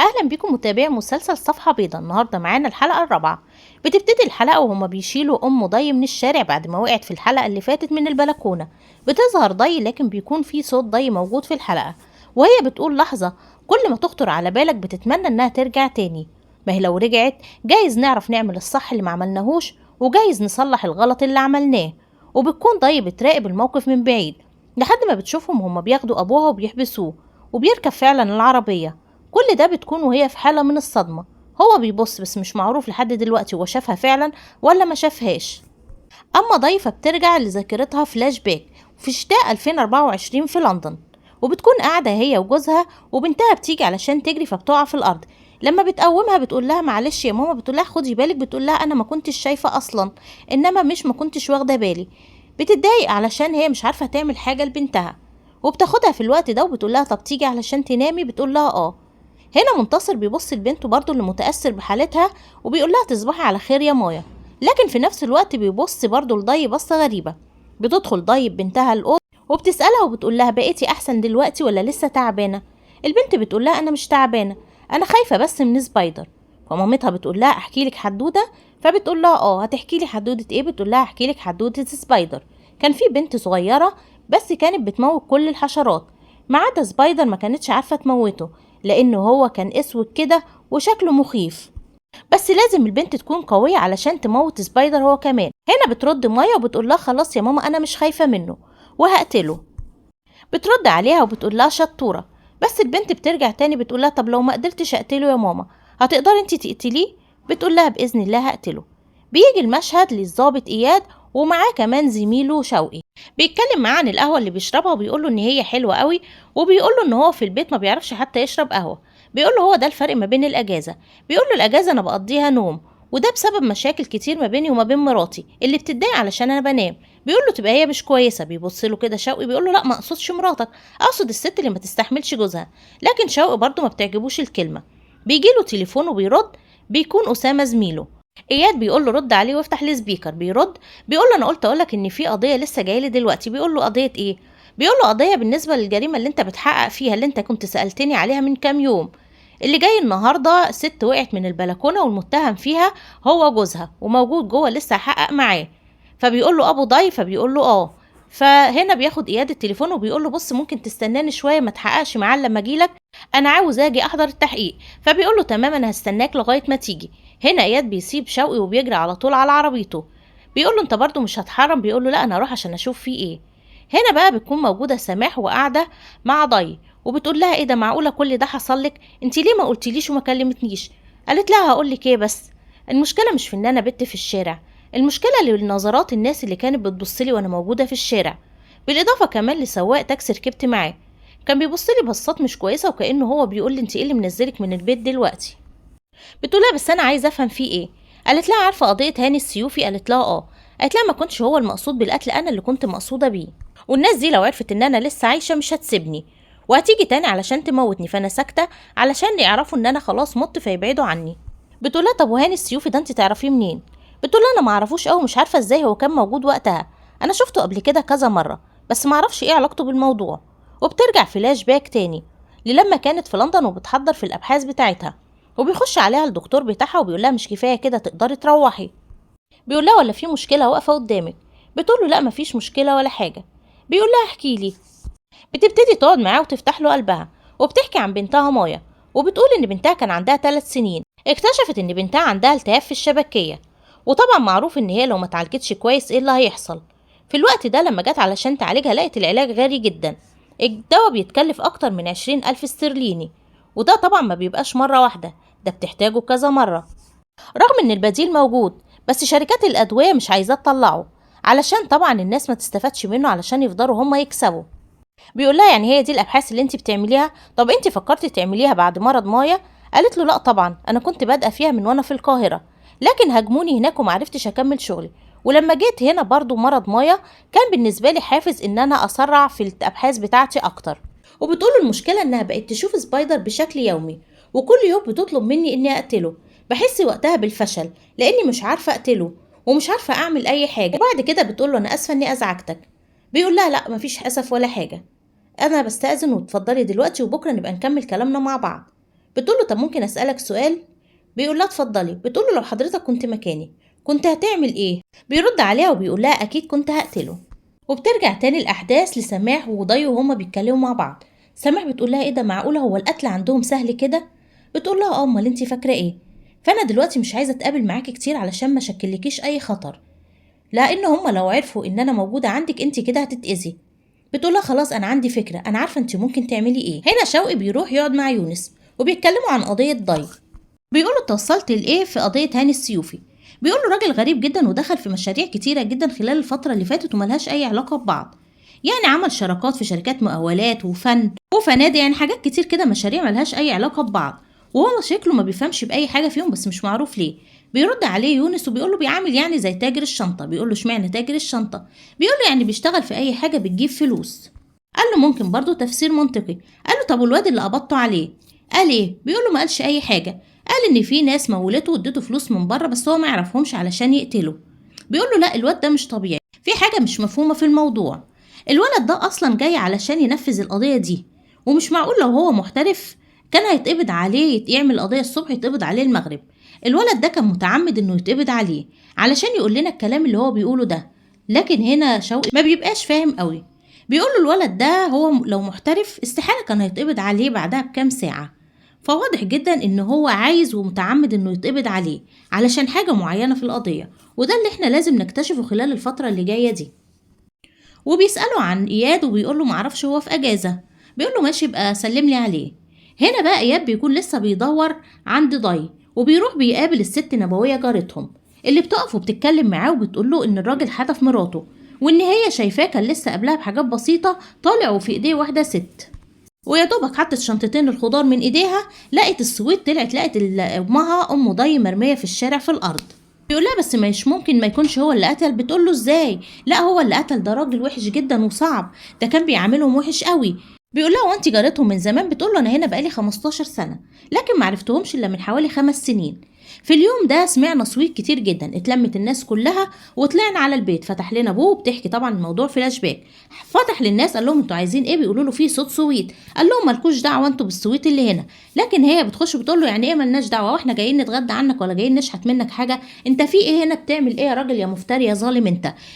اهلا بيكم متابعي مسلسل صفحة بيضاء. النهارده معانا الحلقة الرابعة. بتبتدي الحلقة وهما بيشيلوا ام ضي من الشارع بعد ما وقعت في الحلقة اللي فاتت من البلكونة. بتظهر ضي لكن بيكون في صوت ضي موجود في الحلقة، وهي بتقول لحظة كل ما تخطر على بالك بتتمنى انها ترجع تاني. ما هي لو رجعت جايز نعرف نعمل الصح اللي ما عملناهوش، وجايز نصلح الغلط اللي عملناه. وبتكون ضي بتراقب الموقف من بعيد لحد ما بتشوفهم هما بياخدوا ابوها وبيحبسوه، وبيركب فعلا العربية. كل ده بتكون وهي في حالة من الصدمة. هو بيبص بس مش معروف لحد دلوقتي هو شافها فعلا ولا ما شافهاش. أما ضيفة بترجع لذاكرتها فلاش باك في شتاء 2024 في لندن، وبتكون قاعدة هي وجوزها وبنتها بتيجي علشان تجري فبتقع في الأرض. لما بتقومها بتقول لها معلش يا ماما، بتقول لها خدي بالك، بتقول لها أنا ما كنتش شايفة أصلا، إنما مش ما كنتش واخدة بالي. بتتضايق علشان هي مش عارفة تعمل حاجة لبنتها، وبتاخدها في الوقت ده وبتقول لها طب تيجي علشان تنامي، بتقول لها اه. هنا منتصر بيبص لبنته برضه اللي متأثر بحالتها وبيقول لها تصبحي على خير يا مايا، لكن في نفس الوقت بيبص برضه لضي بصة غريبة. بتدخل ضي بنتها الأوضة وبتسألها وبتقول لها بقيتي أحسن دلوقتي ولا لسه تعبانة؟ البنت بتقول لها أنا مش تعبانة، أنا خايفة بس من سبايدر. فمامتها بتقول لها أحكي لك حدوتة؟ فبتقول لها اه. هتحكي لي حدوتة ايه؟ بتقول لها أحكي لك حدوتة سبايدر. كان في بنت صغيرة بس كانت بتموت كل الحشرات ما عدا سبايدر، ما كانتش عارفة تموته لأنه هو كان أسود كده وشكله مخيف. بس لازم البنت تكون قوية علشان تموت سبايدر هو كمان. هنا بترد مايا وبتقول لها خلاص يا ماما أنا مش خايفة منه وهقتله. بترد عليها وبتقول لها شطورة. بس البنت بترجع تاني بتقول لها طب لو ما قدرتش أقتله يا ماما هتقدري انتي تقتليه؟ بتقول لها بإذن الله هقتله. بيجي المشهد للضابط إياد ومعاه كمان زميله شوقي. بيتكلم معاه عن القهوة اللي بيشربها وبيقول له ان هي حلوة قوي، وبيقول له ان هو في البيت ما بيعرفش حتى يشرب قهوة. بيقول له هو ده الفرق ما بين الأجازة. بيقول له الأجازة انا بقضيها نوم، وده بسبب مشاكل كتير ما بيني وما بين مراتي اللي بتتضايق علشان انا بنام. بيقول له تبقى هي مش كويسة. بيبص له كده شوقي بيقول له لا ما اقصدش مراتك، اقصد الست اللي ما تستحملش جوزها. لكن شوقي برضه ما بتعجبوش الكلمة. بيجي له تليفون وبيرد، بيكون أسامة زميله. اياد بيقول له رد عليه وافتح لي سبيكر. بيرد بيقول له انا قلت اقولك ان في قضيه لسه جايه لي دلوقتي. بيقول له قضيه ايه؟ بيقول له قضيه بالنسبه للجريمه اللي انت بتحقق فيها، اللي انت كنت سالتني عليها من كام يوم. اللي جاي النهارده ست وقعت من البلكونه والمتهم فيها هو جوزها وموجود جوه لسه هحقق معاه. فبيقول له ابو ضي، فبيقول له اه. فهنا بياخد اياد التليفون وبيقول له بص ممكن تستناني شويه ما تحققش معاه لما اجيلك، انا عاوز اجي احضر التحقيق. فبيقول له تمام انا هستناك لغايه ما تيجي. هنا اياد بيسيب شوقي وبيجري على طول على عربيته. بيقول له انت برضو مش هتحرم؟ بيقول له لا انا هروح عشان اشوف فيه ايه. هنا بقى بتكون موجوده سماح وقاعده مع ضي وبتقول لها ايه ده، معقوله كل ده حصل لك؟ انت ليه ما قلتليش وما كلمتنيش؟ قالت لها هقول لك ايه بس، المشكله مش في ان انا بت في الشارع، المشكله اللي نظرات الناس اللي كانت بتبصلي وانا موجوده في الشارع. بالاضافه كمان لسواق تاكسي ركبت معاه كان بيبصلي بصات مش كويسه وكانه هو بيقول لي انت ايه اللي منزلك من البيت دلوقتي. بتقول لها بس انا عايزه افهم فيه ايه. قالت لها عارفه قضيه هاني السيوفي؟ قالت لها اه. قالت لها ما كنتش هو المقصود بالقتل، انا اللي كنت مقصوده بيه، والناس دي لو عرفت ان انا لسه عايشه مش هتسيبني وهتيجي تاني علشان تموتني، فانا ساكته علشان يعرفوا ان انا خلاص مت فيبعدوا عني. بتقول لها طب وهاني السيوفي ده انت تعرفيه منين؟ بتقول لها انا ما اعرفوش قوي، مش عارفه ازاي هو كان موجود وقتها، انا شفته قبل كده كذا مره بس ما اعرفش ايه علاقته بالموضوع. وبترجع فلاش باك تاني للما كانت في لندن وبتحضر في الابحاث بتاعتها، وبيخش عليها الدكتور بتاعها وبيقول لها مش كفايه كده تقدري تروحي؟ بيقول لها ولا في مشكله واقفه قدامك؟ بتقول له لا مفيش مشكله ولا حاجه. بيقول لها احكي لي. بتبتدي تقعد معاه وتفتح له قلبها وبتحكي عن بنتها مايا، وبتقول ان بنتها كان عندها 3 سنين اكتشفت ان بنتها عندها التهاب في الشبكيه، وطبعا معروف ان هي لو ما اتعالجتش كويس ايه اللي هيحصل. في الوقت ده لما جت علشان تعالجها لقت العلاج غالي جدا، الدواء بيتكلف اكتر من 20,000 استرليني، وده طبعا ما بيبقاش مرة واحدة، ده بتحتاجه كذا مرة. رغم ان البديل موجود بس شركات الادوية مش عايزاه تطلعه علشان طبعا الناس ما تستفادش منه علشان يفضلوا هما يكسبوا. بيقول لها يعني هي دي الابحاث اللي انت بتعمليها؟ طب انت فكرتي تعمليها بعد مرض مايا؟ قالت له لا طبعا انا كنت بادئه فيها من وانا في القاهره، لكن هاجموني هناك ومعرفتش اكمل شغلي، ولما جيت هنا برضو مرض مايا كان بالنسبه لي حافز ان انا اسرع في الابحاث بتاعتي اكتر. وبتقول المشكله انها بقت تشوف سبايدر بشكل يومي وكل يوم بتطلب مني اني اقتله. بحس وقتها بالفشل لاني مش عارفه اقتله ومش عارفه اعمل اي حاجه. وبعد كده بتقول له انا اسفه اني ازعجتك. بيقول لها لا مفيش اسف ولا حاجه، انا بستأذن وتفضلي دلوقتي وبكره نبقى نكمل كلامنا مع بعض. بتقول له طب ممكن أسألك سؤال؟ بيقول لها اتفضلي. بتقول له لو حضرتك كنت مكاني كنت هتعمل ايه؟ بيرد عليها وبيقول لها اكيد كنت هقتله. وبترجع تاني الأحداث لسماح وضي وهما بيتكلموا مع بعض. سماح بتقول لها ايه ده، معقولة هو القتل عندهم سهل كده؟ بتقول لها اه، امال انتي فاكرة ايه؟ فأنا دلوقتي مش عايزة أتقابل معاكي كتير علشان ما شكلكيش أي خطر، لأن هما لو عرفوا إن أنا موجودة عندك انتي كده هتتأذي. بتقول لها خلاص أنا عندي فكرة، أنا عارفة انتي ممكن تعملي ايه. هنا شوقي بيروح يقعد مع يونس وبيتكلموا عن قضية ضي. بيقولوا توصلت لإيه في قضية هاني السيوفي. بيقولوا راجل غريب جدا ودخل في مشاريع كتيرة جدا خلال الفترة اللي فاتت وملهاش أي علاقة ببعض. يعني عمل شراكات في شركات مقاولات وفن وفنادق، يعني حاجات كتير كده، مشاريع ملهاش أي علاقة ببعض. وهو شكله ما بيفهمش بأي حاجة فيهم بس مش معروف ليه. بيرد عليه يونس وبيقوله بيعامل يعني زي تاجر الشنطة. بيقوله اشمعنى تاجر الشنطة؟ بيقوله يعني بيشتغل في أي حاجة بتجيب فلوس. قال له ممكن برضو تفسير منطقي. قال له طب والواد اللي قبضته عليه قال ايه؟ بيقوله ما قالش أي حاجة. قال ان في ناس مولته واديته فلوس من بره بس هو ما يعرفهمش علشان يقتله. بيقول له لا، الواد ده مش طبيعي، في حاجه مش مفهومه في الموضوع. الولد ده اصلا جاي علشان ينفذ القضيه دي، ومش معقول لو هو محترف كان هيتقبض عليه، يعمل قضيه الصبح يتقبض عليه المغرب. الولد ده كان متعمد انه يتقبض عليه علشان يقول لنا الكلام اللي هو بيقوله ده. لكن هنا شوقي ما بيبقاش فاهم قوي. بيقول له الولد ده هو لو محترف استحاله كان هيتقبض عليه بعدها بكام ساعه. فواضح جدا ان هو عايز ومتعمد انه يتقبض عليه علشان حاجة معينة في القضية، وده اللي احنا لازم نكتشفه خلال الفترة اللي جاية دي. وبيسأله عن اياد وبيقول له معرفش هو في اجازة. بيقول له ماشي بقى سلم لي عليه. هنا بقى اياد بيكون لسه بيدور عند ضي وبيروح بيقابل الست نبوية جارتهم اللي بتقف وبتتكلم معاه وبتقول له ان الراجل حدف مراته، وان هي شايفاه كان لسه قبلها بحاجات بسيطة طالع وفي ايديه واحدة ست، ويا دوبك حطت شنطتين الخضار من ايديها لقت السويت، طلعت لقت امها ام ضي مرميه في الشارع في الارض. بيقول لها بس مش ممكن ما يكونش هو اللي قتل. بتقول له ازاي؟ لا هو اللي قتل، ده راجل وحش جدا وصعب، ده كان بيعاملهم وحش قوي. بيقول لها وانت جارتهم من زمان؟ بتقول له انا هنا بقالي 15 سنه لكن ما عرفتهمش الا من حوالي 5 سنين. في اليوم ده سمعنا صويت كتير جدا، اتلمت الناس كلها وطلعنا على البيت. فتح لنا ابوه وبتحكي طبعا الموضوع فلاش باك. فتح للناس قال لهم انتوا عايزين ايه؟ بيقولوا له في صوت سويت. قال لهم مالكوش دعوه انتوا بالسويت اللي هنا. لكن هي بتخش بتقول له يعني ايه مالناش دعوه، واحنا جايين نتغدى عنك ولا جايين نشحت منك حاجه؟ انت في ايه هنا؟ بتعمل ايه يا راجل يا مفتري يا ظالم؟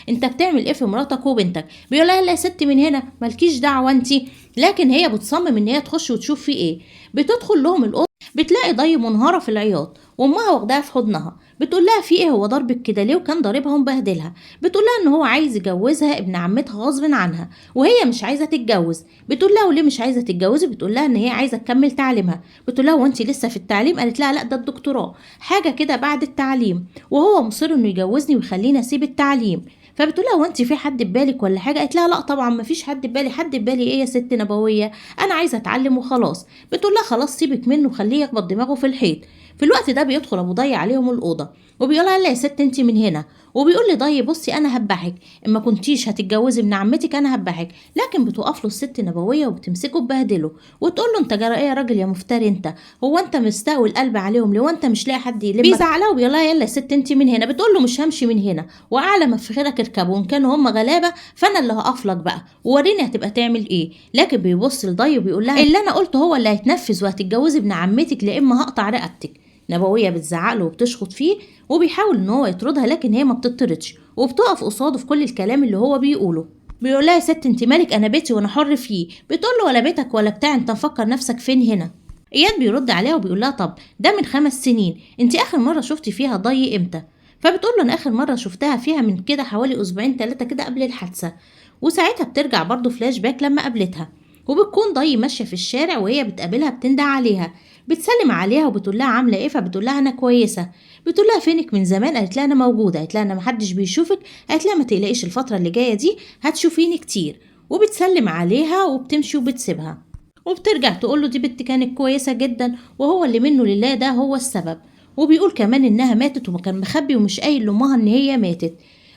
انت بتعمل ايه في مراتك وبنتك؟ بيقول لها يا ست من هنا، مالكيش دعوه انت. لكن هي بتصمم ان هي تخش وتشوف في ايه. بتدخل لهم الاوضه بتلاقي ضي منهاره في العياط وامها واخداها في حضنها. بتقول لها في ايه، هو ضربك كده ليه وكان ضاربها ومبهدلها؟ بتقول لها ان هو عايز يجوزها ابن عمتها غصب عنها وهي مش عايزه تتجوز. بتقول لها وليه مش عايزه تتجوزي؟ بتقول لها ان هي عايزه تكمل تعليمها. بتقول لها وانت لسه في التعليم؟ قالت لها لا ده الدكتوراه، حاجه كده بعد التعليم، وهو مصر انه يجوزني ويخليني اسيب التعليم. فبتقول لها وانت في حد ببالك ولا حاجه؟ قالت لها لا طبعا ما فيش حد ببالي. حد ببالي ايه يا ست نبويه؟ انا عايزه اتعلم وخلاص. بتقول لها خلاص سيبك منه وخليه يخبط دماغه في الحيط. في الوقت ده بيدخل ابو ضي عليهم الاوضه وبيقول لها لا يا ست انت من هنا. وبيقول لي ضي بصي انا هبحك، اما كنتيش هتتجوزي ابن عمتك انا هبحك. لكن بتوقف له الست نبويه وبتمسكه تبهدله وتقول له انت جرى ايه يا راجل يا مفتري انت؟ هو انت مستقوي القلب عليهم ليه وانت مش لاقي حد يلمك؟ بيزعلها وبيقول لها يلا يا ست انت من هنا. بتقول له مش همشي من هنا، واعلى ما في خيرك اركبوا، ان كانوا هم غلابه فانا اللي هقف لك بقى ووريني هتبقى تعمل ايه. لكن بيبص لضي وبيقول لها اللي انا قلته هو اللي هيتنفذ، وهتتجوزي ابن عمتك لا اما هقطع رقبتك. نبويه بتزعق له وبتشخط فيه وبيحاول ان هو يطردها لكن هي ما بتطردش وبتقف قصاده في كل الكلام اللي هو بيقوله. بيقول لها يا ست انت مالك، انا بيتي وانا حر فيه. بتقول له ولا بيتك ولا بتاع، انت مفكر نفسك فين هنا؟ اياد بيرد عليها وبيقول لها طب ده من 5 سنين، انت اخر مره شفتي فيها ضي امتى؟ فبتقول له انا اخر مره شفتها فيها من كده حوالي اسبوعين 3 كده قبل الحادثه. وساعتها بترجع برضو فلاش باك لما قابلتها وبتكون ضي ماشيه في الشارع وهي بتقابلها بتندع عليها، بتسلم عليها وبتقول لها عامله ايه؟ فبتقول لها انا كويسه. بتقول لها فينك من زمان؟ قالت لها انا موجوده. قالت لها انا محدش بيشوفك. قالت لها ما تقلقيش الفتره اللي جايه دي هتشوفيني كتير. وبتسلم عليها وبتمشي وبتسيبها وبترجع تقول له دي بنت كانت كويسه جدا وهو اللي منه لله ده هو السبب. وبيقول كمان انها ماتت وكان مخبي ومش قايل لامها ان هي ماتت.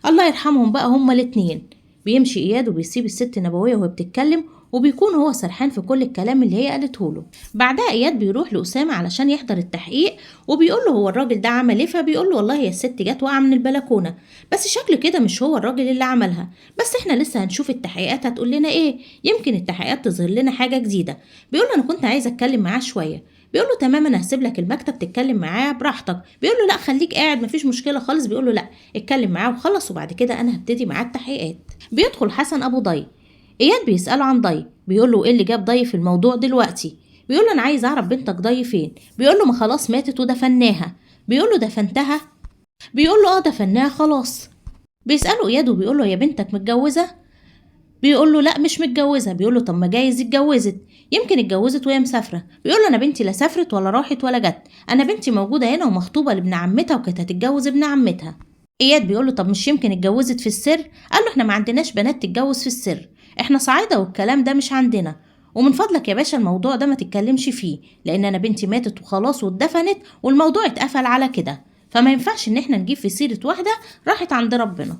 الله يرحمهم بقى هما الاتنين. بيمشي اياد وبيسيب الست نبويه وهي بتتكلم وبيكون هو سرحان في كل الكلام اللي هي قالته له. بعدها اياد بيروح لأسامة علشان يحضر التحقيق وبيقول له هو الراجل ده عمل ايه؟ فبيقول له والله هي الست جت واقعه من البلكونه بس شكل كده مش هو الراجل اللي عملها، بس احنا لسه هنشوف التحقيقات هتقول لنا ايه، يمكن التحقيقات تظهر لنا حاجه جديده. بيقول له انا كنت عايزه اتكلم معاه شويه. بيقول له تمام انا هسيب لك المكتب تتكلم معاه براحتك. بيقول له لا خليك قاعد مفيش مشكله خالص. بيقول له لا اتكلم معاه وخلص وبعد كده انا هبتدي معاه التحقيقات. بيدخل حسن ابو ضي. اياد بيساله عن ضي. بيقول له ايه اللي جاب ضي في الموضوع دلوقتي؟ بيقول له انا عايز اعرف بنتك ضي فين. بيقول له ما خلاص ماتت ودفناها. بيقول له دفنتها؟ بيقول له اه دفناها خلاص. بيساله اياد وبيقول له يا بنتك متجوزه؟ بيقول له لا مش متجوزه. بيقول له طب ما جايز اتجوزت، يمكن اتجوزت وهي مسافره. بيقول له انا بنتي لا سافرت ولا راحت ولا جت، انا بنتي موجوده هنا ومخطوبه لابن عمتها وكانت هتتجوز ابن عمتها. اياد بيقول له طب مش يمكن اتجوزت في السر؟ قال له احنا ما عندناش بنات تتجوز في السر، احنا صعايده والكلام ده مش عندنا، ومن فضلك يا باشا الموضوع ده ما تتكلمش فيه، لان انا بنتي ماتت وخلاص واتدفنت والموضوع اتقفل على كده، فما ينفعش ان احنا نجيب في سيره واحده راحت عند ربنا.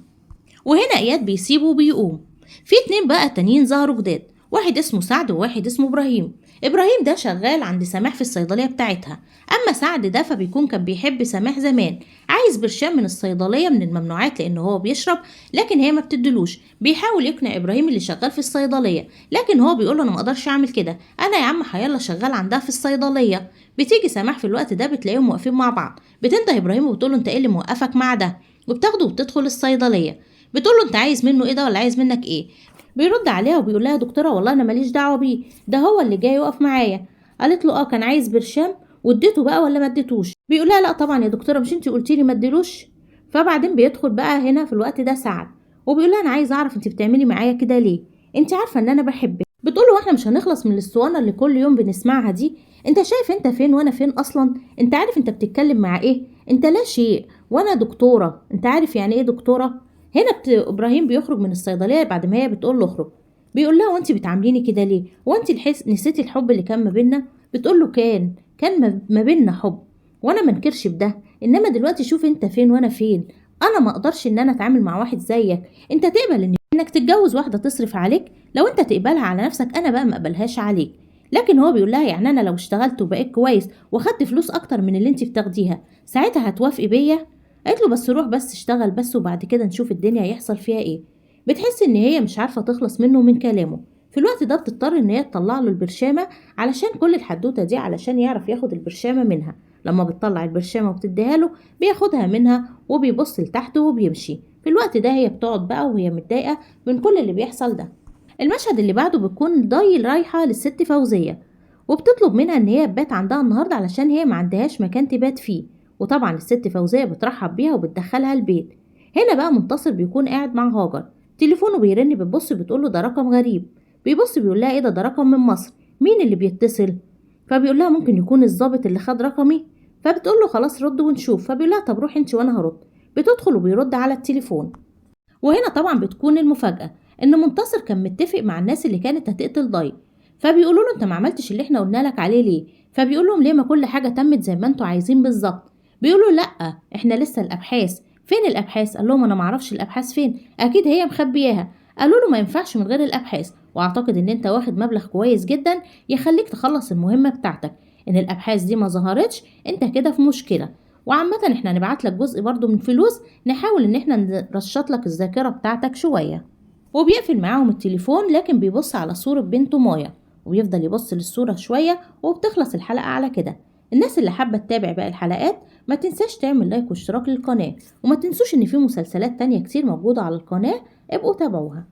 وهنا اياد بيسيبه وبيقوم. في اتنين بقى تانيين ظهروا جداد، واحد اسمه سعد وواحد اسمه ابراهيم. ابراهيم ده شغال عند سماح في الصيدليه بتاعتها، اما سعد ده فبيكون كان بيحب سماح زمان، عايز برشام من الصيدليه من الممنوعات لان هو بيشرب لكن هي ما بتدلوش. بيحاول يقنع ابراهيم اللي شغال في الصيدليه لكن هو بيقول له انا ما اقدرش اعمل كده، انا يا عم حيالله شغال عندها في الصيدليه. بتيجي سماح في الوقت ده بتلاقيهم واقفين مع بعض، بتنده ابراهيم وبتقول له انت ايه اللي موقفك مع ده، وبتاخده وبتدخل الصيدليه. بتقول له انت عايز منه ايه ده ولا عايز منك ايه؟ بيرد عليها وبيقول لها يا دكتوره والله انا ماليش دعوه بيه، ده هو اللي جاي يقف معايا. قالت له اه كان عايز برشام واديته بقى ولا ما اديتوش؟ بيقول لها لا طبعا يا دكتوره مش انتي قلتي لي ما اديلوش؟ فبعدين بيدخل بقى هنا في الوقت ده سعد وبيقول لها انا عايز اعرف انتي بتعملي معايا كده ليه، انتي عارفه ان انا بحبك. بتقول له احنا مش هنخلص من الاسطوانه اللي كل يوم بنسمعها دي، انت شايف انت فين وانا فين اصلا؟ انت عارف انت بتتكلم مع ايه؟ انت لا شيء وانا دكتوره، انت عارف يعني ايه دكتوره؟ هنا ابراهيم بيخرج من الصيدليه بعد ما هي بتقول له اخرج. بيقول لها وانت بتعامليني كده ليه؟ وانت نسيتي الحب اللي كان ما بيننا؟ بتقول له كان ما بيننا حب وانا ما انكرش بده، انما دلوقتي شوف انت فين وانا فين. انا ما اقدرش ان انا اتعامل مع واحد زيك. انت تقبل انك تتجوز واحده تصرف عليك؟ لو انت تقبلها على نفسك انا بقى ما اقبلهاش عليك. لكن هو بيقول لها يعني انا لو اشتغلت وبقيت كويس واخدت فلوس اكتر من اللي انت بتاخديها ساعتها هتوافقي بيا؟ قالت له بس روح بس اشتغل بس وبعد كده نشوف الدنيا هيحصل فيها ايه. بتحس ان هي مش عارفه تخلص منه ومن كلامه. في الوقت ده بتضطر ان هي تطلع له البرشامه علشان كل الحدوته دي علشان يعرف ياخد البرشامه منها. لما بتطلع البرشامه وبتديها له بياخدها منها وبيبص لتحت وبيمشي. في الوقت ده هي بتقعد بقى وهي متضايقه من كل اللي بيحصل ده. المشهد اللي بعده بتكون ضاي رايحه للست فوزيه وبتطلب منها ان هي تبات عندها النهارده علشان هي ما عندهاش مكان تبات فيه، وطبعا الست فوزيه بترحب بيها وبتدخلها البيت. هنا بقى منتصر بيكون قاعد مع هاجر، تليفونه بيرن، بتبص بتقوله ده رقم غريب. بيبص بيقول لها ايه ده رقم من مصر، مين اللي بيتصل؟ فبيقول لها ممكن يكون الضابط اللي خد رقمي. فبتقول له خلاص رد ونشوف. فبيقول لها طب روحي انت وانا هرد. بتدخل وبيرد على التليفون. وهنا طبعا بتكون المفاجأة ان منتصر كان متفق مع الناس اللي كانت هتقتل ضي. فبيقولوا له انت ما عملتش اللي احنا قلنا لك عليه ليه؟ فبيقول لهم ليه ما كل حاجة تمت زي ما انتوا عايزين بالظبط. بيقولوا لا احنا لسه الابحاث. فين الابحاث؟ قال لهم انا ما اعرفش الابحاث فين، اكيد هي مخبياها. قالوا له ما ينفعش من غير الابحاث، واعتقد ان انت واخد مبلغ كويس جدا يخليك تخلص المهمة بتاعتك. ان الابحاث دي ما ظهرتش انت كده في مشكلة، وعامة احنا هنبعت لك جزء برضو من فلوس نحاول ان احنا نرشط لك الذاكرة بتاعتك شوية. وبيقفل معاهم التليفون لكن بيبص على صورة بنته مايا وبيفضل يبص للصورة شوية وبتخلص الحلقة على كده. الناس اللي حابة تتابع باقي الحلقات ما تنساش تعمل لايك واشتراك للقناة، وما تنسوش ان في مسلسلات تانية كتير موجودة على القناة ابقوا تابعوها.